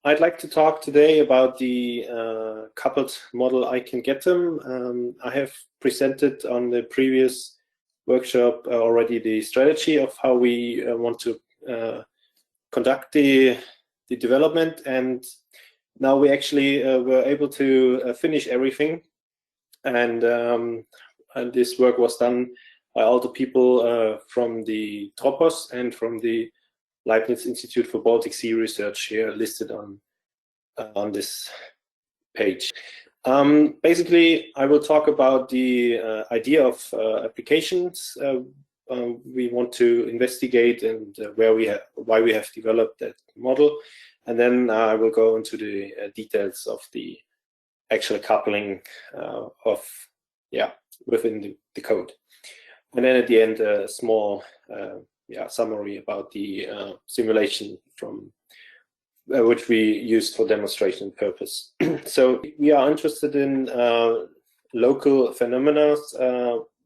I'd like to talk today about the coupled model ICONGETM. I have presented on the previous workshop already the strategy of how we want to conduct the development, and now we actually were able to finish everything, and this work was done by all the people from the Tropos and from the Leibniz Institute for Baltic Sea Research here listed on this page. Basically, I will talk about the idea of applications we want to investigate and why we have developed that model, and then I will go into the details of the actual coupling within the code, and then at the end a small summary about the simulation from which we used for demonstration purpose. So we are interested in local phenomena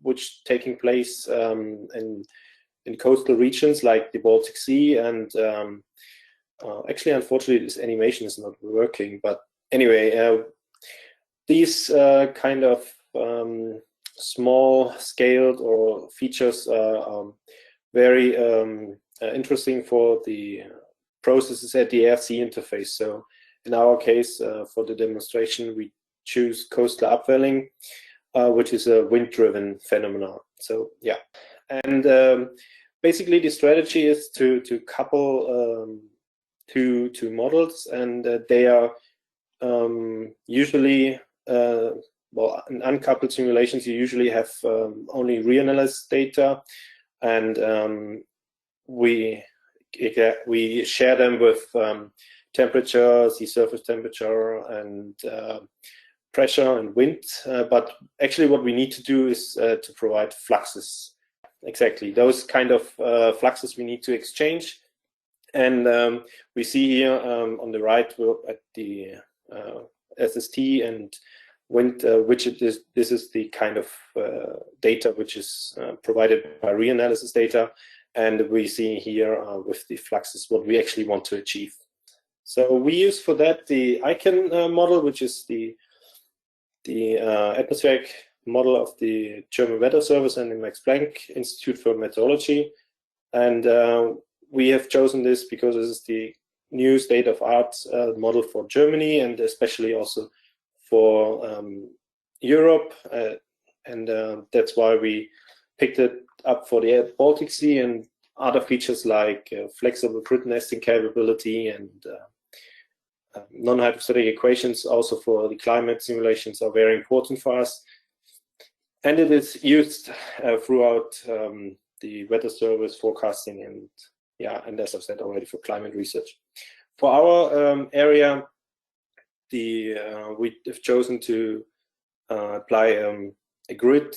which taking place in coastal regions like the Baltic Sea, and actually, unfortunately, this animation is not working. But anyway, these kind of small-scaled or features are very interesting for the processes at the air-sea interface. So in our case, for the demonstration, we choose coastal upwelling, which is a wind-driven phenomenon. So yeah, and basically the strategy is to couple two models, and they are usually well, in uncoupled simulations, you usually have only reanalysis data, and we share them with temperature, sea surface temperature, and pressure and wind. But actually, what we need to do is to provide fluxes. Exactly, those kind of fluxes we need to exchange. And we see here on the right at the SST and wind, which this is the kind of data which is provided by reanalysis data, and we see here with the fluxes what we actually want to achieve. So we use for that the ICON model, which is the atmospheric model of the German Weather Service and the Max Planck Institute for Meteorology, and we have chosen this because this is the new state-of-art model for Germany, and especially also for Europe, and that's why we picked it up for the Baltic Sea, and other features like flexible grid nesting capability and non-hydrostatic equations also for the climate simulations are very important for us. And it is used throughout the weather service forecasting, and as I've said already, for climate research. For our area, we have chosen to apply a grid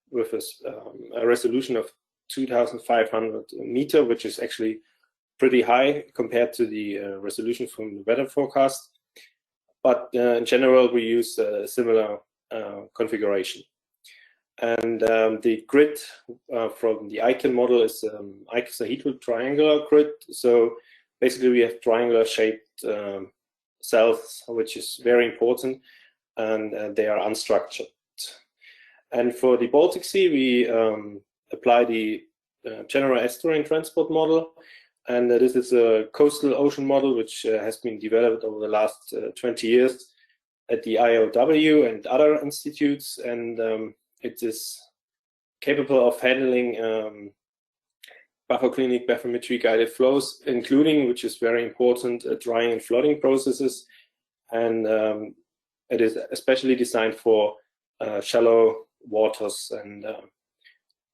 with a resolution of 2,500 meter, which is actually pretty high compared to the resolution from the weather forecast. But in general, we use a similar configuration. And the grid from the ICON model is icosahedral triangular grid. So basically, we have triangular shaped cells, which is very important, and they are unstructured. And for the Baltic Sea, we apply the general estuarine transport model, and this is a coastal ocean model which has been developed over the last 20 years at the IOW and other institutes, and it is capable of handling bathoclinic bathymetry guided flows, including, which is very important, drying and flooding processes, and it is especially designed for shallow waters, and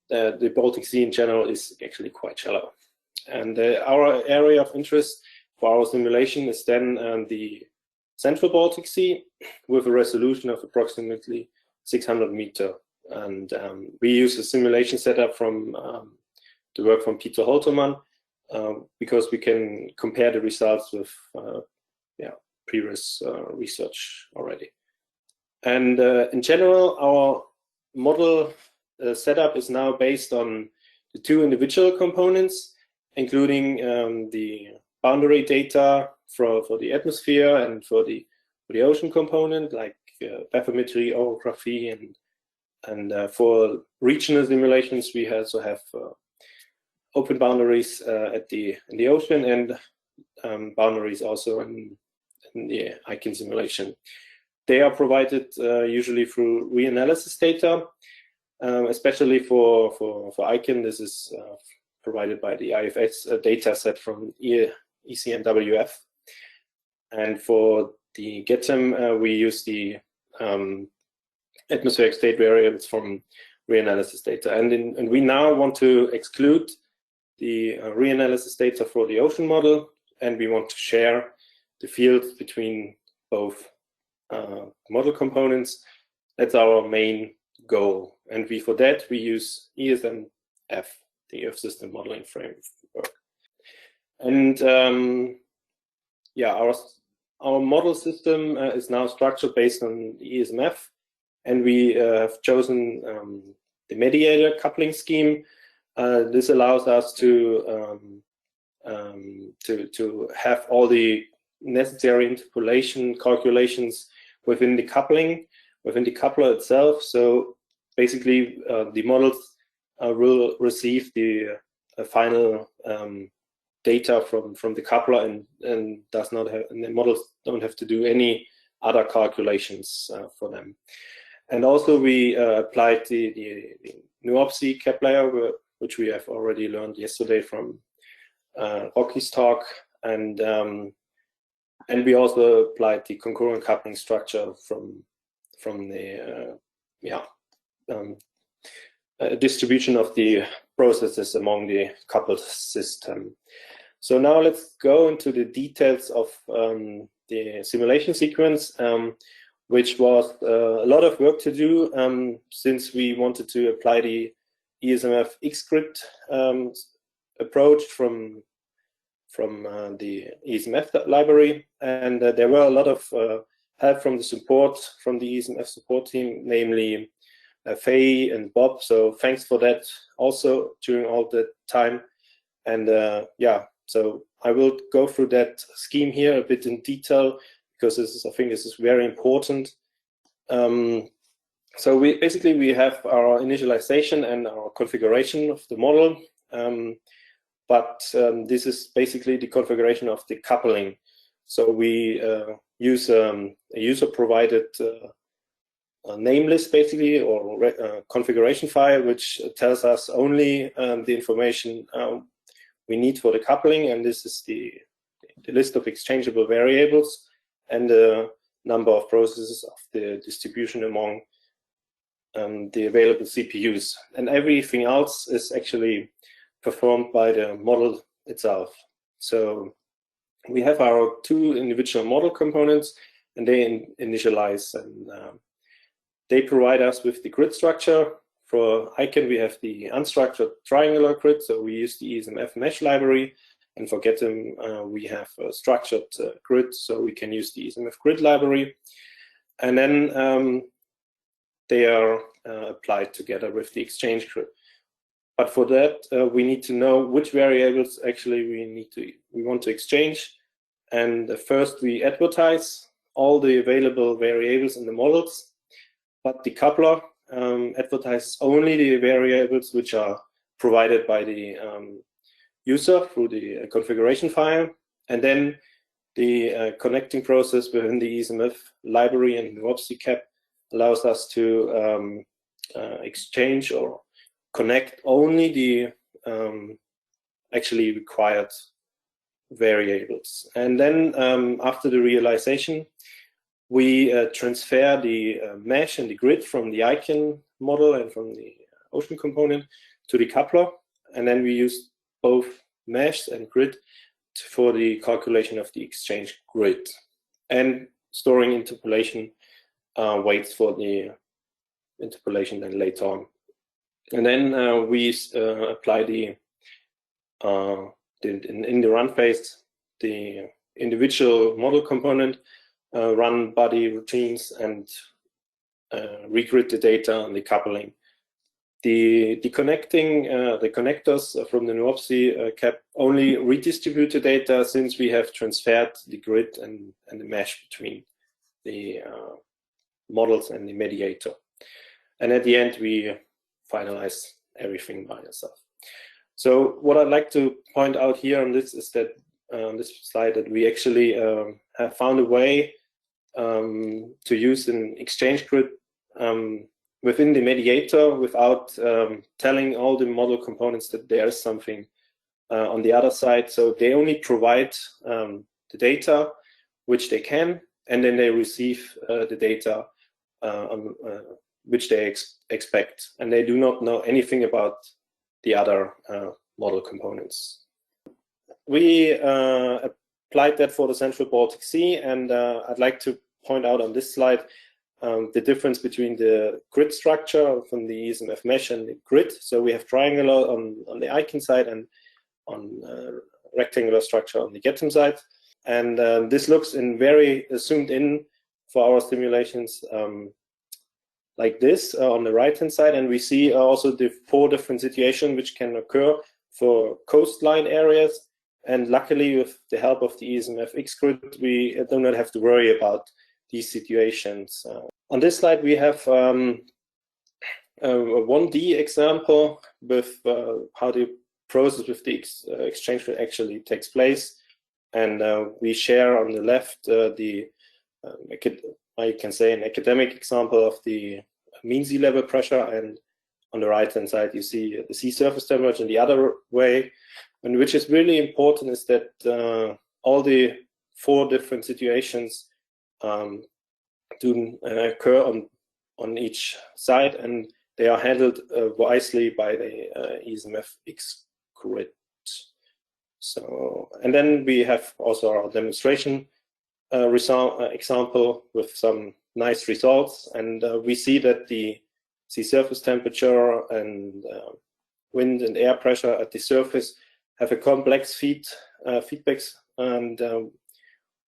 the Baltic Sea in general is actually quite shallow. And our area of interest for our simulation is then the central Baltic Sea with a resolution of approximately 600 meter. And we use a simulation setup from the work from Peter Holtermann because we can compare the results with previous research already. And in general, our model setup is now based on the two individual components, including the boundary data for the atmosphere and for the ocean component, like bathymetry, orography, and for regional simulations, we also have open boundaries in the ocean, and boundaries also in the ICON simulation. They are provided usually through reanalysis data, especially for ICON. This is provided by the IFS data set from ECNWF. And for the GETM, we use the atmospheric state variables from reanalysis data. And we now want to exclude the reanalysis data for the ocean model, and we want to share the fields between both model components. That's our main goal. And for that, we use ESMF, the Earth System Modeling Framework. And yeah, our model system is now structured based on ESMF, and we have chosen the mediator coupling scheme. This allows us to have all the necessary interpolation calculations within the coupler itself. So basically, the models will receive the final data from the coupler, and does not have, and the models don't have to do any other calculations for them. And also we applied the NUOPC cap layer, which we have already learned yesterday from Rocky's talk, and we also applied the concurrent coupling structure from the distribution of the processes among the coupled system. So now let's go into the details of the simulation sequence, which was a lot of work to do since we wanted to apply the ESMF XGrid approach from the ESMF library, and there were a lot of help from the support from the ESMF support team, namely Faye and Bob. So thanks for that also during all the time. And yeah, so I will go through that scheme here a bit in detail, because I think this is very important. So we have our initialization and our configuration of the model, but this is basically the configuration of the coupling. So we use a user-provided name list, basically, or configuration file, which tells us only the information we need for the coupling, and this is the list of exchangeable variables and the number of processes of the distribution among the available CPUs. And everything else is actually performed by the model itself. So we have our two individual model components, and they initialize, and they provide us with the grid structure. For ICON, we have the unstructured triangular grid, so we use the ESMF mesh library. And for GETM, we have a structured grid, so we can use the ESMF grid library. And then they are applied together with the exchange grid. But for that, we need to know which variables actually we want to exchange. And first, we advertise all the available variables in the models, but the coupler advertises only the variables which are provided by the user through the configuration file. And then the connecting process within the ESMF library and NUOPC cap allows us to exchange or connect only the actually required variables. And then after the realization, we transfer the mesh and the grid from the ICON model and from the ocean component to the coupler, and then we use both mesh and grid for the calculation of the exchange grid. And storing interpolation waits for the interpolation then later on. And then we apply in the run phase the individual model component, run body routines, and regrid the data and the coupling. the connectors from the NUOPC kept only redistributed data, since we have transferred the grid and the mesh between the models and the mediator. And at the end, we finalize everything by ourselves. So what I'd like to point out here on this is that this slide, that we actually have found a way to use an exchange grid within the mediator without telling all the model components that there is something on the other side. So they only provide the data which they can, and then they receive the data which they expect, and they do not know anything about the other model components. We applied that for the Central Baltic Sea, and I'd like to point out on this slide the difference between the grid structure from the ESMF mesh and the grid. So we have triangular on the ICON side and on rectangular structure on the GETM side. And this looks in very zoomed in for our simulations like this on the right-hand side. And we see also the 4 different situations which can occur for coastline areas. And luckily, with the help of the ESMF X grid, we do not have to worry about these situations. On this slide, we have a 1D example with how the process with the exchange grid actually takes place. And we share on the left I can say an academic example of the mean sea level pressure, and on the right hand side you see the sea surface temperature in the other way. And which is really important is that all the 4 different situations do occur on each side, and they are handled wisely by the ESMF X grid. So, and then we have also our demonstration example with some nice results, and we see that the sea surface temperature and wind and air pressure at the surface have a complex feedbacks, and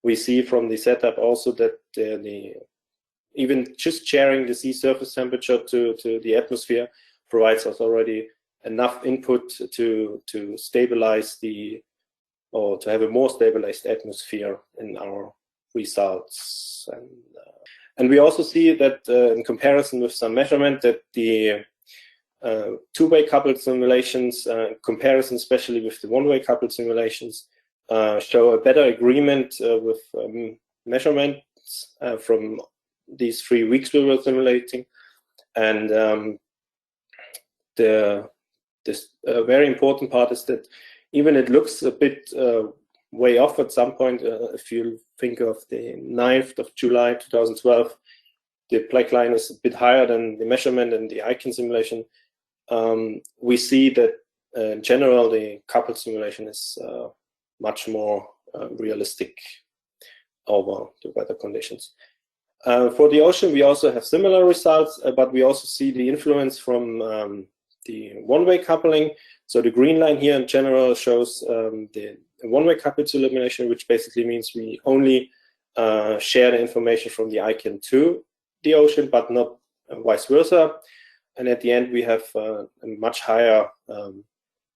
we see from the setup also that even just sharing the sea surface temperature to the atmosphere provides us already enough input to stabilize or to have a more stabilized atmosphere in our results. And we also see that in comparison with some measurement, that the two-way coupled simulations, comparison especially with the one-way coupled simulations, show a better agreement with measurements from these 3 weeks we were simulating. And this very important part is that even it looks a bit way off at some point, if you think of the 9th of July 2012, the black line is a bit higher than the measurement and the ICON simulation. We see that in general the coupled simulation is much more realistic over the weather conditions. For the ocean, we also have similar results, but we also see the influence from the one-way coupling. So the green line here in general shows the one-way coupled simulation, which basically means we only share the information from the ICON to the ocean, but not vice versa. And at the end, we have a much higher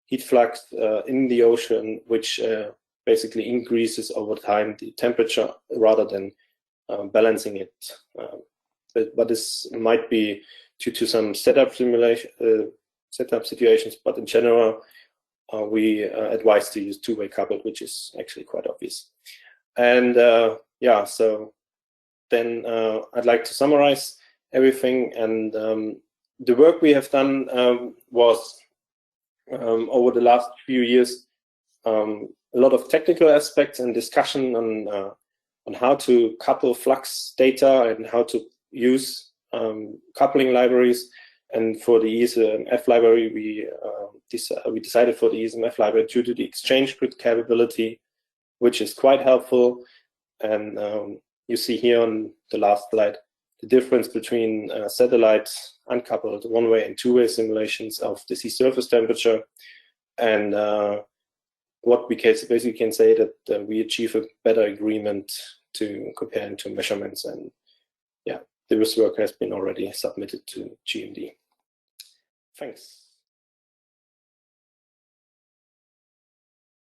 heat flux in the ocean, which basically increases over time the temperature rather than balancing it. But this might be due to some setup situations, but in general, we advise to use two-way coupled, which is actually quite obvious. And yeah, so then I'd like to summarize everything. And the work we have done was over the last few years a lot of technical aspects and discussion on how to couple flux data and how to use coupling libraries. And for the ESMF library, we decided for the ESMF library due to the exchange grid capability, which is quite helpful. And you see here on the last slide the difference between satellite uncoupled one-way and two-way simulations of the sea surface temperature. And what we can basically can say that we achieve a better agreement to comparing to measurements. And yeah, this work has been already submitted to GMD. Thanks.